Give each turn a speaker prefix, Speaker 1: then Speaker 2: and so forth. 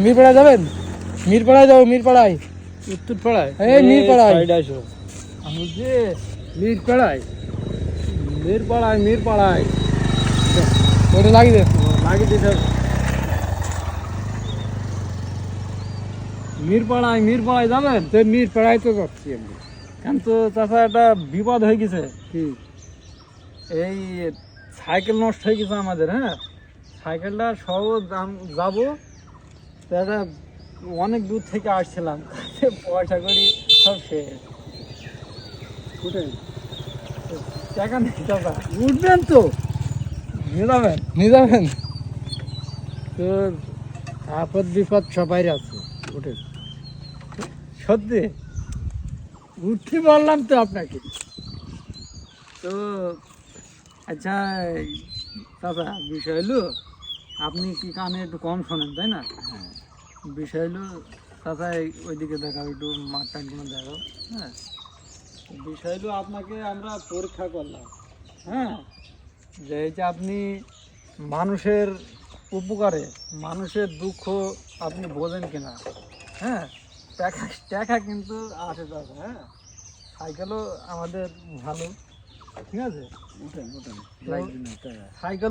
Speaker 1: মিরপাড়ায় যাবেন? মিরপাড়ায় যাবো, মিরপাড়ায়।
Speaker 2: উত্তর পাড়ায়?
Speaker 1: এই মিরপাড়ায়।
Speaker 2: আমি যে মিরপাড়ায়, মিরপাড়ায়, মিরপাড়ায়
Speaker 1: ওটা লাগিয়ে দেন।
Speaker 2: লাগিয়ে দিতে হবে। মিরপাড়ায়, মিরপাড়ায় যাবেন?
Speaker 1: তো মিরপাড়ায় তো যাচ্ছি আমি।
Speaker 2: কেন তো চাচা একটা বিপদ হয়ে গেছে।
Speaker 1: কি?
Speaker 2: এই সাইকেল নষ্ট হয়ে গেছে আমাদের। হ্যাঁ, সাইকেলটা সহ যাবো তো একটা অনেক দূর থেকে আসছিলাম, পয়সা করি সব শেষ।
Speaker 1: কোথায়?
Speaker 2: টাকা নেই চাচা।
Speaker 1: উঠবেন তো?
Speaker 2: নিয়ে যাবেন?
Speaker 1: নিয়ে যাবেন তো? আপদ বিপদ সবাই আছে, ওঠে।
Speaker 2: সত্যি?
Speaker 1: উঠতে বললাম তো আপনাকে।
Speaker 2: তো আচ্ছা চাচা, বিষয় হলো আপনি কি কানে একটু কম শোনেন তাই না? বিষয় হলো চাচা ওইদিকে দেখাও, একটু মাঠ টাটগুলো দেখাও। হ্যাঁ, বিষয় হলো আপনাকে আমরা পরীক্ষা করলাম। হ্যাঁ, যে এই যে আপনি মানুষের উপকারে, মানুষের দুঃখ আপনি বোঝেন কিনা। হ্যাঁ, টাকা টাকা কিন্তু আসে চাচা। হ্যাঁ, সাইকেলও আমাদের ভালো, ঠিক আছে?
Speaker 1: উঠেন উঠেন,
Speaker 2: সাইকেল